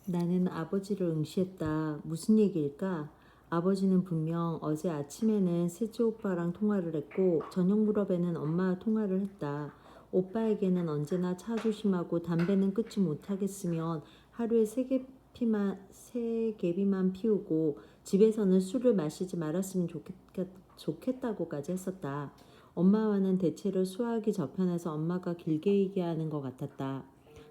나는 아버지를 응시했다. 무슨 얘기일까? 아버지는 분명 어제 아침에는 셋째 오빠랑 통화를 했고 저녁 무렵에는 엄마와 통화를 했다. 오빠에게는 언제나 차 조심하고 담배는 끊지 못하겠으면 하루에 세 개비만 피우고 집에서는 술을 마시지 말았으면 좋겠다고까지 했었다. 엄마와는 대체로 수화기 저편에서 엄마가 길게 얘기하는 것 같았다.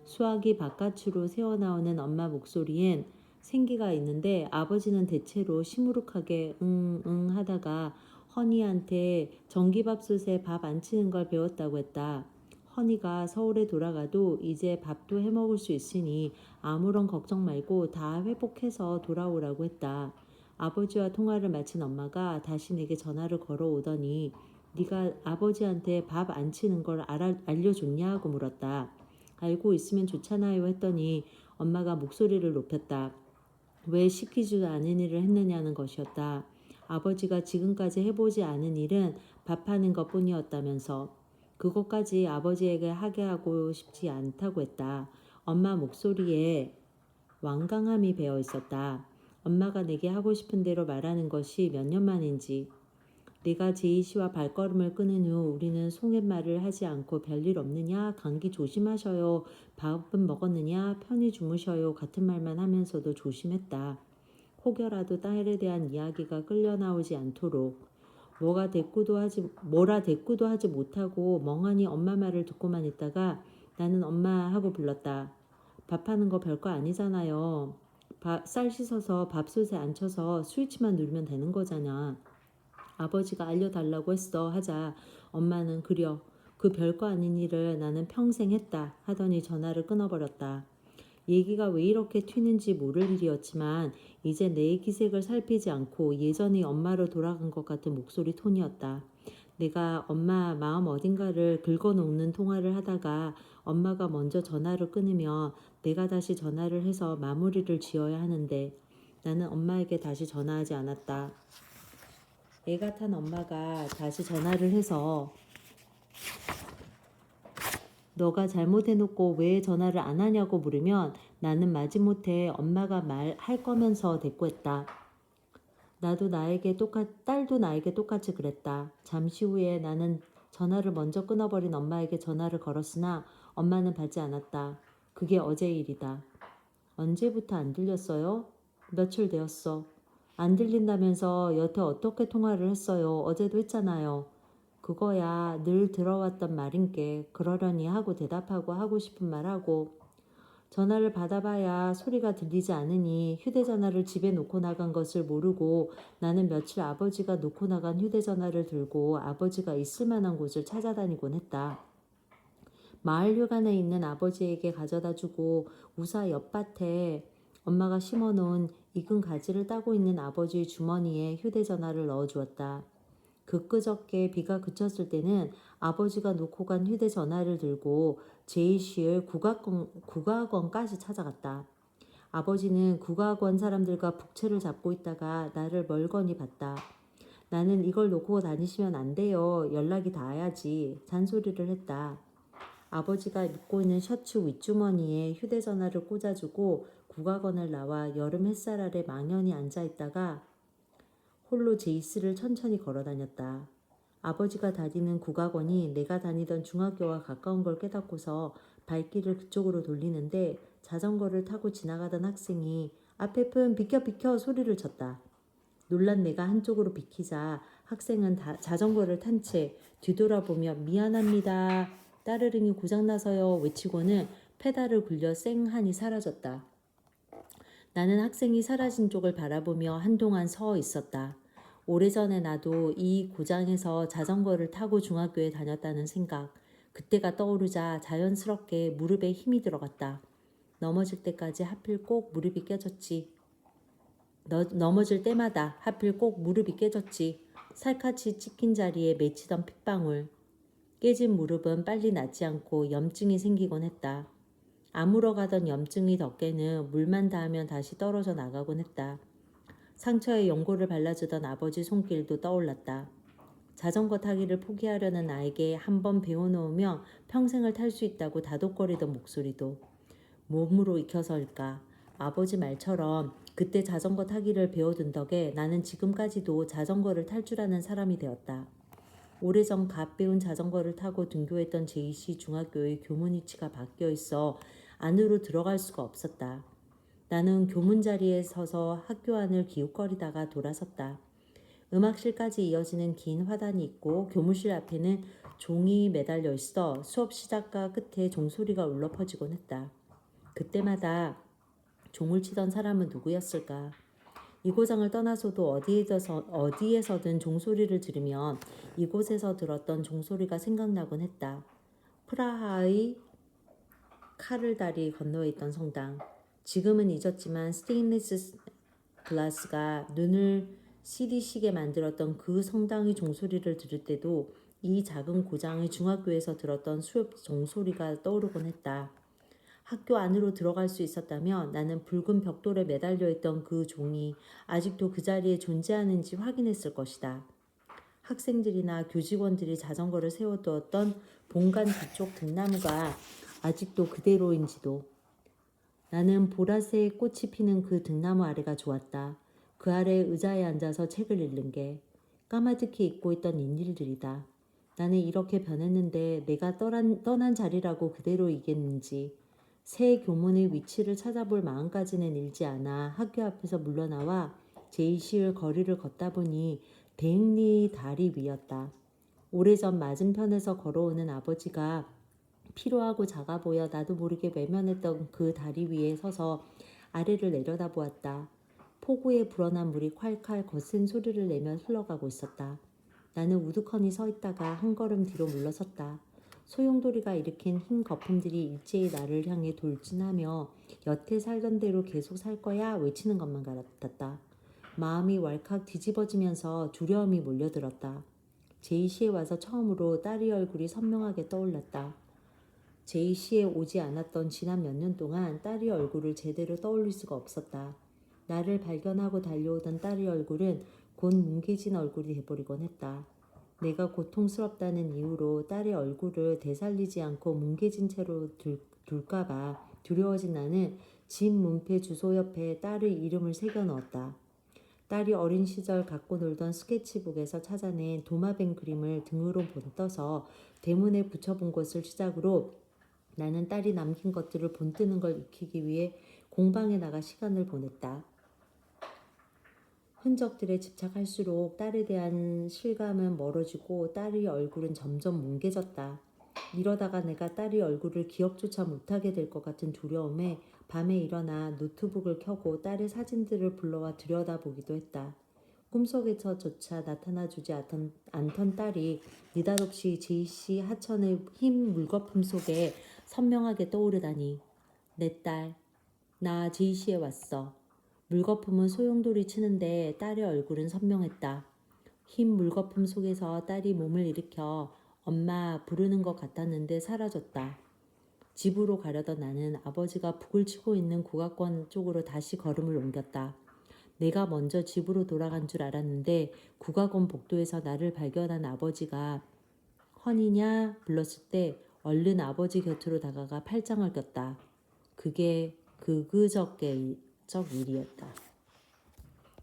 수화기 바깥으로 새어나오는 엄마 목소리엔 생기가 있는데 아버지는 대체로 시무룩하게 응응 하다가 허니한테 전기밥솥에 밥 안 치는 걸 배웠다고 했다. 허니가 서울에 돌아가도 이제 밥도 해먹을 수 있으니 아무런 걱정 말고 다 회복해서 돌아오라고 했다. 아버지와 통화를 마친 엄마가 다시 내게 전화를 걸어오더니 네가 아버지한테 밥 안 치는 걸 알려줬냐 고 물었다. 알고 있으면 좋잖아요 했더니 엄마가 목소리를 높였다. 왜 시키지도 않은 일을 했느냐는 것이었다. 아버지가 지금까지 해보지 않은 일은 밥하는 것뿐이었다면서 그것까지 아버지에게 하게 하고 싶지 않다고 했다. 엄마 목소리에 완강함이 배어 있었다. 엄마가 내게 하고 싶은 대로 말하는 것이 몇 년 만인지. 네가 제이 씨와 발걸음을 끊은 후 우리는 송헵말을 하지 않고 별일 없느냐, 감기 조심하셔요, 밥은 먹었느냐, 편히 주무셔요 같은 말만 하면서도 조심했다. 혹여라도 딸에 대한 이야기가 끌려 나오지 않도록 뭐라 대꾸도 하지 못하고 멍하니 엄마 말을 듣고만 있다가 나는 엄마 하고 불렀다. 밥하는 거 별거 아니잖아요. 쌀 씻어서 밥솥에 앉혀서 스위치만 누르면 되는 거잖아. 아버지가 알려달라고 했어 하자 엄마는 그려 그 별거 아닌 일을 나는 평생 했다 하더니 전화를 끊어버렸다. 얘기가 왜 이렇게 튀는지 모를 일이었지만 이제 내 기색을 살피지 않고 예전의 엄마로 돌아간 것 같은 목소리 톤이었다. 내가 엄마 마음 어딘가를 긁어놓는 통화를 하다가 엄마가 먼저 전화를 끊으면 내가 다시 전화를 해서 마무리를 지어야 하는데 나는 엄마에게 다시 전화하지 않았다. 애가 탄 엄마가 다시 전화를 해서 너가 잘못해놓고 왜 전화를 안 하냐고 물으면 나는 마지못해 엄마가 말할 거면서 대꾸했다. 딸도 나에게 똑같이 그랬다. 잠시 후에 나는 전화를 먼저 끊어버린 엄마에게 전화를 걸었으나 엄마는 받지 않았다. 그게 어제 일이다. 언제부터 안 들렸어요? 며칠 되었어. 안 들린다면서 여태 어떻게 통화를 했어요? 어제도 했잖아요. 그거야 늘 들어왔던 말인게 그러려니 하고 대답하고 하고 싶은 말하고 전화를 받아봐야 소리가 들리지 않으니 휴대전화를 집에 놓고 나간 것을 모르고 나는 며칠 아버지가 놓고 나간 휴대전화를 들고 아버지가 있을 만한 곳을 찾아다니곤 했다. 마을 휴관에 있는 아버지에게 가져다 주고 우사 옆밭에 엄마가 심어놓은 익은 가지를 따고 있는 아버지의 주머니에 휴대전화를 넣어주었다. 그저께 비가 그쳤을 때는 아버지가 놓고 간 휴대전화를 들고 제이씨의 국악원까지 찾아갔다. 아버지는 국악원 사람들과 북채를 잡고 있다가 나를 멀거니 봤다. 나는 이걸 놓고 다니시면 안 돼요. 연락이 닿아야지. 잔소리를 했다. 아버지가 입고 있는 셔츠 윗주머니에 휴대전화를 꽂아주고 국악원을 나와 여름 햇살 아래 망연히 앉아있다가 홀로 제이스를 천천히 걸어다녔다. 아버지가 다니는 국악원이 내가 다니던 중학교와 가까운 걸 깨닫고서 발길을 그쪽으로 돌리는데 자전거를 타고 지나가던 학생이 앞에 분 비켜 소리를 쳤다. 놀란 내가 한쪽으로 비키자 학생은 자전거를 탄 채 뒤돌아보며 미안합니다. 따르릉이 고장나서요 외치고는 페달을 굴려 쌩하니 사라졌다. 나는 학생이 사라진 쪽을 바라보며 한동안 서 있었다. 오래전에 나도 이 고장에서 자전거를 타고 중학교에 다녔다는 생각, 그때가 떠오르자 자연스럽게 무릎에 힘이 들어갔다. 넘어질 때까지 하필 꼭 무릎이 깨졌지. 넘어질 때마다 하필 꼭 무릎이 깨졌지. 살갗이 찢긴 자리에 맺히던 핏방울. 깨진 무릎은 빨리 낫지 않고 염증이 생기곤 했다. 아물어가던 염증의 덮개는 물만 닿으면 다시 떨어져 나가곤 했다. 상처에 연고를 발라주던 아버지 손길도 떠올랐다. 자전거 타기를 포기하려는 나에게 한번 배워놓으며 평생을 탈 수 있다고 다독거리던 목소리도 몸으로 익혀서일까 아버지 말처럼 그때 자전거 타기를 배워둔 덕에 나는 지금까지도 자전거를 탈 줄 아는 사람이 되었다. 오래전 갓 배운 자전거를 타고 등교했던 제이씨 중학교의 교문 위치가 바뀌어 있어 안으로 들어갈 수가 없었다. 나는 교문 자리에 서서 학교 안을 기웃거리다가 돌아섰다. 음악실까지 이어지는 긴 화단이 있고 교무실 앞에는 종이 매달려 있어 수업 시작과 끝에 종소리가 울려 퍼지곤 했다. 그때마다 종을 치던 사람은 누구였을까? 이 고장을 떠나서도 어디에서든 종소리를 들으면 이곳에서 들었던 종소리가 생각나곤 했다. 프라하의 카를다리 건너에 있던 성당. 지금은 잊었지만 스테인리스 글라스가 눈을 시리시게 만들었던 그 성당의 종소리를 들을 때도 이 작은 고장의 중학교에서 들었던 수업 종소리가 떠오르곤 했다. 학교 안으로 들어갈 수 있었다면 나는 붉은 벽돌에 매달려 있던 그 종이 아직도 그 자리에 존재하는지 확인했을 것이다. 학생들이나 교직원들이 자전거를 세워두었던 본관 뒤쪽 등나무가 아직도 그대로인지도. 나는 보라색 꽃이 피는 그 등나무 아래가 좋았다. 그 아래 의자에 앉아서 책을 읽는 게 까마득히 잊고 있던 일들이다. 나는 이렇게 변했는데 내가 떠난 자리라고 그대로이겠는지. 새 교문의 위치를 찾아볼 마음까지는 일지 않아 학교 앞에서 물러나와 제이시의 거리를 걷다 보니 대행리 다리 위였다. 오래전 맞은편에서 걸어오는 아버지가 피로하고 작아 보여 나도 모르게 외면했던 그 다리 위에 서서 아래를 내려다보았다. 폭우에 불어난 물이 콸콸 거센 소리를 내며 흘러가고 있었다. 나는 우두커니 서 있다가 한 걸음 뒤로 물러섰다. 소용돌이가 일으킨 흰 거품들이 일제히 나를 향해 돌진하며 여태 살던 대로 계속 살 거야 외치는 것만 같았다. 마음이 왈칵 뒤집어지면서 두려움이 몰려들었다. 제이시에 와서 처음으로 딸의 얼굴이 선명하게 떠올랐다. 제이시에 오지 않았던 지난 몇 년 동안 딸의 얼굴을 제대로 떠올릴 수가 없었다. 나를 발견하고 달려오던 딸의 얼굴은 곧 뭉개진 얼굴이 돼버리곤 했다. 내가 고통스럽다는 이유로 딸의 얼굴을 되살리지 않고 뭉개진 채로 둘까봐 두려워진 나는 집 문패 주소 옆에 딸의 이름을 새겨 넣었다. 딸이 어린 시절 갖고 놀던 스케치북에서 찾아낸 도마뱀 그림을 등으로 본떠서 대문에 붙여본 것을 시작으로 나는 딸이 남긴 것들을 본뜨는 걸 익히기 위해 공방에 나가 시간을 보냈다. 흔적들에 집착할수록 딸에 대한 실감은 멀어지고 딸의 얼굴은 점점 뭉개졌다. 이러다가 내가 딸의 얼굴을 기억조차 못하게 될 것 같은 두려움에 밤에 일어나 노트북을 켜고 딸의 사진들을 불러와 들여다보기도 했다. 꿈속에서조차 나타나주지 않던 딸이 느닷없이 제이씨 하천의 흰 물거품 속에 선명하게 떠오르다니. 내 딸, 나 제이씨에 왔어. 물거품은 소용돌이 치는데 딸의 얼굴은 선명했다. 흰 물거품 속에서 딸이 몸을 일으켜 엄마 부르는 것 같았는데 사라졌다. 집으로 가려던 나는 아버지가 북을 치고 있는 국악관 쪽으로 다시 걸음을 옮겼다. 내가 먼저 집으로 돌아간 줄 알았는데 국악원 복도에서 나를 발견한 아버지가 허니냐 불렀을 때 얼른 아버지 곁으로 다가가 팔짱을 꼈다. 그게 그그저께적 일이었다.